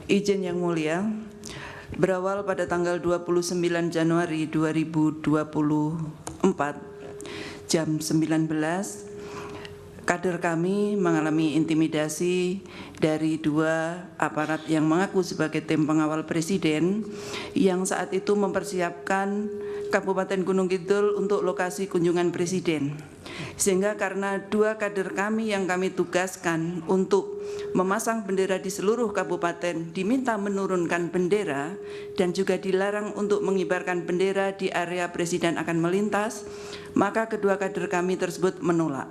Izin Yang Mulia, berawal pada tanggal 29 Januari 2024 jam 19, kader kami mengalami intimidasi dari dua aparat yang mengaku sebagai tim pengawal presiden yang saat itu mempersiapkan Kabupaten Gunung Kidul untuk lokasi kunjungan presiden. Sehingga karena dua kader kami yang kami tugaskan untuk memasang bendera di seluruh kabupaten diminta menurunkan bendera dan juga dilarang untuk mengibarkan bendera di area presiden akan melintas, maka kedua kader kami tersebut menolak.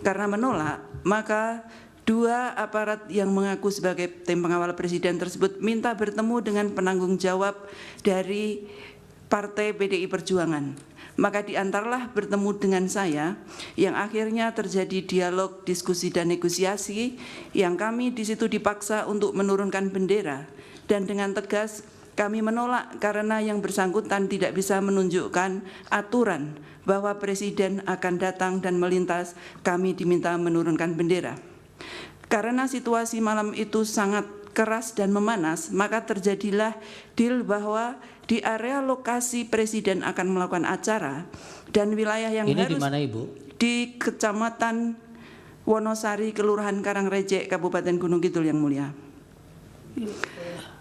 Karena menolak, maka dua aparat yang mengaku sebagai tim pengawal presiden tersebut minta bertemu dengan penanggung jawab dari Partai PDI Perjuangan. Maka diantarlah bertemu dengan saya, yang akhirnya terjadi dialog, diskusi, dan negosiasi, yang kami di situ dipaksa untuk menurunkan bendera, dan dengan tegas kami menolak karena yang bersangkutan tidak bisa menunjukkan aturan bahwa presiden akan datang dan melintas, kami diminta menurunkan bendera. Karena situasi malam itu sangat keras dan memanas, maka terjadilah deal bahwa di area lokasi presiden akan melakukan acara dan wilayah yang ini harus di mana, Ibu? Di Kecamatan Wonosari, Kelurahan Karangrejek, Kabupaten Gunung Kidul, Yang Mulia.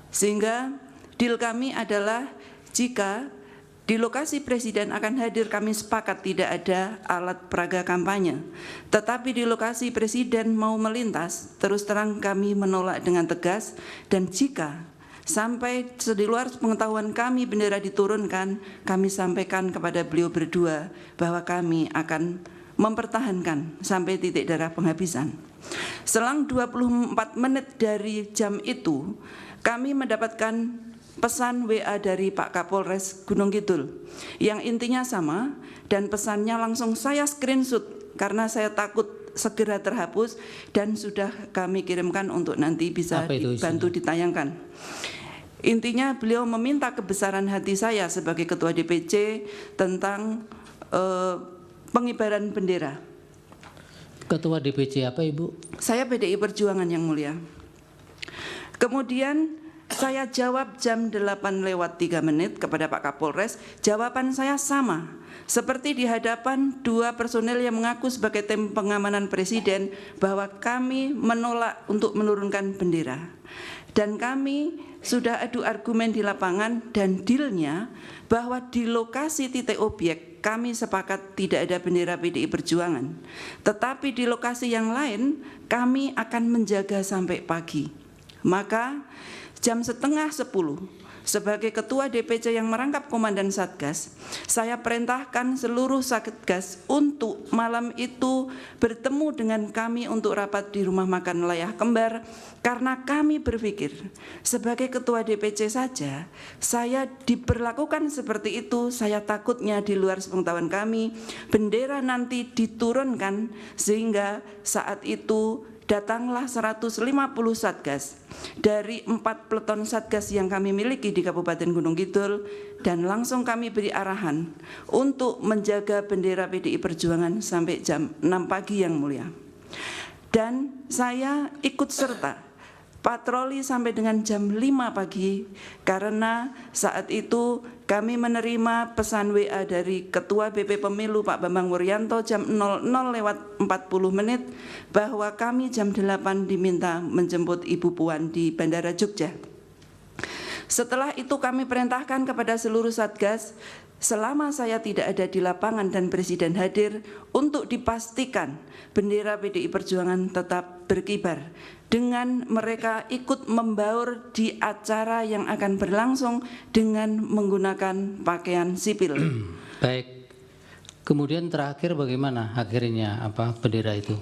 Sehingga deal kami adalah jika di lokasi presiden akan hadir, kami sepakat tidak ada alat peraga kampanye. Tetapi di lokasi presiden mau melintas, terus terang kami menolak dengan tegas. Dan jika sampai di luar pengetahuan kami bendera diturunkan, kami sampaikan kepada beliau berdua bahwa kami akan mempertahankan sampai titik darah penghabisan. Selang 24 menit dari jam itu, kami mendapatkan pesan WA dari Pak Kapolres Gunung Kidul yang intinya sama, dan pesannya langsung saya screenshot karena saya takut segera terhapus dan sudah kami kirimkan untuk nanti bisa dibantu ditayangkan. Intinya beliau meminta kebesaran hati saya sebagai Ketua DPC tentang pengibaran bendera. Ketua DPC apa, Ibu? Saya PDI Perjuangan, Yang Mulia. Kemudian saya jawab jam 8:03 kepada Pak Kapolres. Jawaban saya sama seperti di hadapan dua personel yang mengaku sebagai tim pengamanan presiden, bahwa kami menolak untuk menurunkan bendera. Dan kami sudah adu argumen di lapangan, dan dealnya bahwa di lokasi titik objek kami sepakat tidak ada bendera PDI Perjuangan. Tetapi di lokasi yang lain kami akan menjaga sampai pagi. Maka jam 9:30 sebagai Ketua DPC yang merangkap Komandan Satgas, saya perintahkan seluruh Satgas untuk malam itu bertemu dengan kami untuk rapat di rumah makan Layah Kembar, karena kami berpikir sebagai Ketua DPC saja saya diperlakukan seperti itu, saya takutnya di luar sepengetahuan kami bendera nanti diturunkan, sehingga saat itu datanglah 150 Satgas dari 4 peleton Satgas yang kami miliki di Kabupaten Gunung Kidul, dan langsung kami beri arahan untuk menjaga bendera PDI Perjuangan sampai jam 6 pagi, Yang Mulia. Dan saya ikut serta patroli sampai dengan jam 5 pagi karena saat itu kami menerima pesan WA dari Ketua BP Pemilu Pak Bambang Wuryanto jam 00:40 bahwa kami jam 8 diminta menjemput Ibu Puan di Bandara Jogja. Setelah itu kami perintahkan kepada seluruh Satgas, selama saya tidak ada di lapangan dan presiden hadir, untuk dipastikan bendera PDI Perjuangan tetap berkibar, dengan mereka ikut membaur di acara yang akan berlangsung dengan menggunakan pakaian sipil. Baik. Kemudian terakhir bagaimana akhirnya bendera itu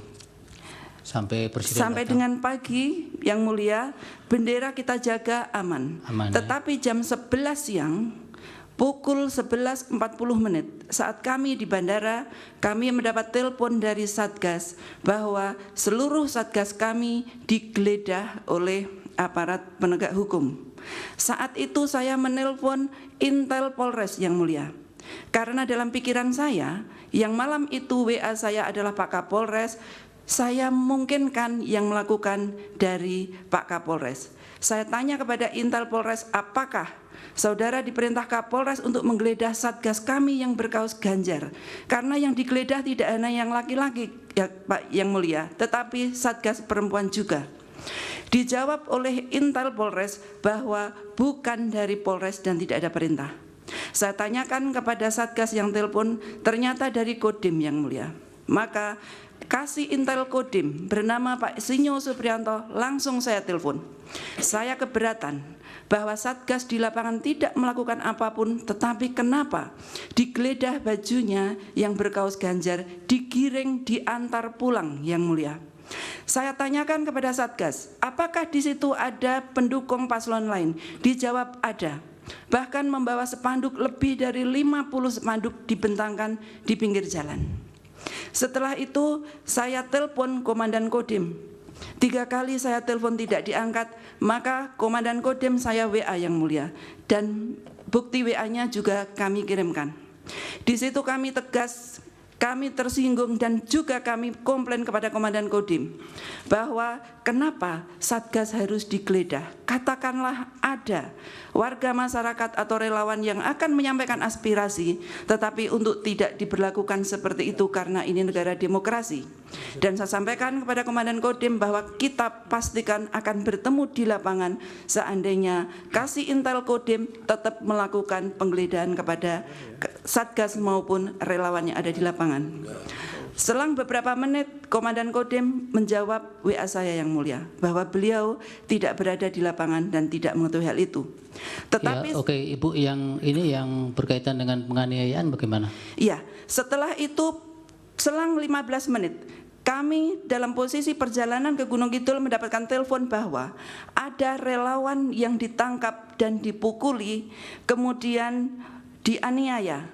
sampai presiden sampai datang? Dengan pagi, Yang Mulia, bendera kita jaga aman. Tetapi jam 11 siang pukul 11:40 saat kami di bandara, kami mendapat telepon dari Satgas bahwa seluruh Satgas kami digeledah oleh aparat penegak hukum. Saat itu saya menelpon Intel Polres, Yang Mulia. Karena dalam pikiran saya, yang malam itu WA saya adalah Pak Kapolres, saya mungkinkan yang melakukan dari Pak Kapolres. Saya tanya kepada Intel Polres, apakah saudara diperintah Kapolres untuk menggeledah Satgas kami yang berkaos Ganjar? Karena yang digeledah tidak hanya yang laki-laki, ya Pak yang mulia, tetapi Satgas perempuan juga. Dijawab oleh Intel Polres bahwa bukan dari Polres dan tidak ada perintah. Saya tanyakan kepada Satgas yang telepon, ternyata dari Kodim yang mulia. Maka kasih Intel Kodim bernama Pak Sinyo Supriyanto, langsung saya telepon. Saya keberatan bahwa Satgas di lapangan tidak melakukan apapun, tetapi kenapa digeledah bajunya yang berkaos Ganjar, digiring, diantar pulang yang mulia. Saya tanyakan kepada Satgas, apakah di situ ada pendukung paslon lain? Dijawab ada. Bahkan membawa spanduk, lebih dari 50 spanduk dibentangkan di pinggir jalan. Setelah itu saya telepon Komandan Kodim. 3 kali saya telepon tidak diangkat, maka Komandan Kodim saya WA yang mulia, dan bukti WA-nya juga kami kirimkan. Di situ kami tegas, kami tersinggung, dan juga kami komplain kepada Komandan Kodim bahwa kenapa Satgas harus digeledah. Katakanlah ada warga masyarakat atau relawan yang akan menyampaikan aspirasi, tetapi untuk tidak diberlakukan seperti itu karena ini negara demokrasi. Dan saya sampaikan kepada Komandan Kodim bahwa kita pastikan akan bertemu di lapangan seandainya kasih Intel Kodim tetap melakukan penggeledahan kepada Satgas maupun relawan yang ada di lapangan. Selang beberapa menit, Komandan Kodim menjawab WA saya yang mulia bahwa beliau tidak berada di lapangan dan tidak mengetahui hal itu. Tetapi ya, oke, Ibu, yang ini yang berkaitan dengan penganiayaan bagaimana? Iya, setelah itu selang 15 menit kami dalam posisi perjalanan ke Gunung Kidul mendapatkan telepon bahwa ada relawan yang ditangkap dan dipukuli, kemudian dianiaya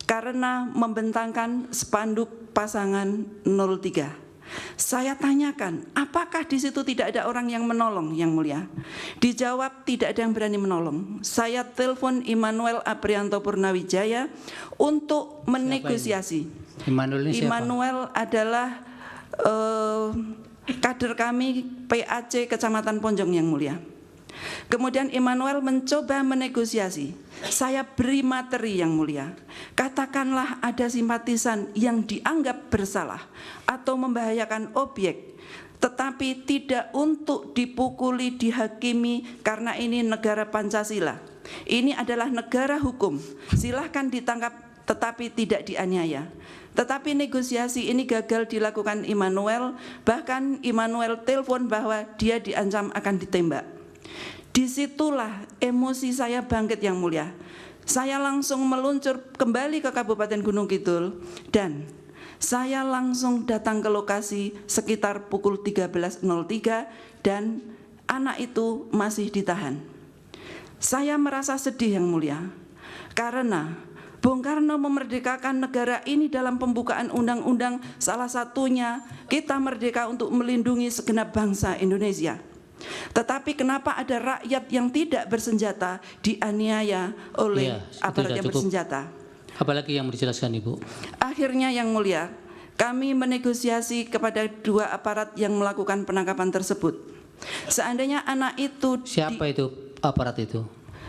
karena membentangkan spanduk pasangan 03. Saya tanyakan, apakah di situ tidak ada orang yang menolong yang mulia? Dijawab tidak ada yang berani menolong. Saya telepon Immanuel Aprianto Purnawijaya untuk menegosiasi. Immanuel ini siapa? Immanuel adalah kader kami PAC Kecamatan Ponjong yang mulia. Kemudian Immanuel mencoba menegosiasi. Saya beri materi yang mulia. Katakanlah ada simpatisan yang dianggap bersalah atau membahayakan objek, tetapi tidak untuk dipukuli, dihakimi, karena ini negara Pancasila. Ini adalah negara hukum. Silahkan ditangkap tetapi tidak dianiaya. Tetapi negosiasi ini gagal dilakukan Immanuel. Bahkan Immanuel telepon bahwa dia diancam akan ditembak. Disitulah emosi saya bangkit yang mulia. Saya langsung meluncur kembali ke Kabupaten Gunung Kidul dan saya langsung datang ke lokasi sekitar pukul 13.03 dan anak itu masih ditahan. Saya merasa sedih yang mulia karena Bung Karno memerdekakan negara ini dalam pembukaan undang-undang, salah satunya kita merdeka untuk melindungi segenap bangsa Indonesia. Tetapi kenapa ada rakyat yang tidak bersenjata dianiaya oleh aparat yang bersenjata? Apalagi yang dijelaskan Ibu? Akhirnya yang mulia, kami menegosiasi kepada 2 aparat yang melakukan penangkapan tersebut. Seandainya anak itu siapa itu aparat itu?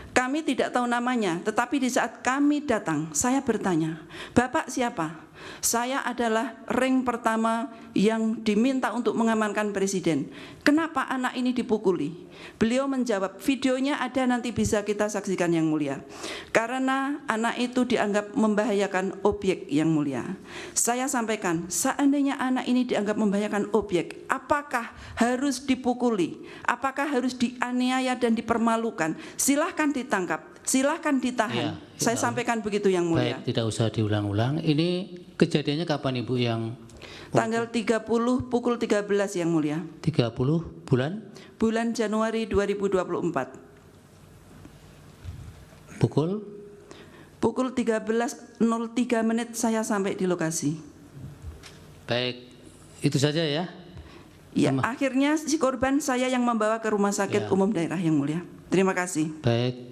Kami tidak tahu namanya, tetapi di saat kami datang, saya bertanya, Bapak siapa? Saya adalah ring pertama yang diminta untuk mengamankan Presiden. Kenapa anak ini dipukuli? Beliau menjawab, videonya ada, nanti bisa kita saksikan yang mulia. Karena anak itu dianggap membahayakan objek yang mulia. Saya sampaikan, seandainya anak ini dianggap membahayakan objek, apakah harus dipukuli? Apakah harus dianiaya dan dipermalukan? Silahkan ditangkap, silahkan ditahan. Saya sampaikan begitu yang mulia. Baik, tidak usah diulang-ulang. Ini kejadiannya kapan Ibu yang? Tanggal 30 pukul 13 yang mulia. 30 bulan? Bulan Januari 2024. Pukul 13.03 menit saya sampai di lokasi. Baik, itu saja ya? Ya, akhirnya si korban saya yang membawa ke rumah sakit umum daerah yang mulia. Terima kasih. Baik.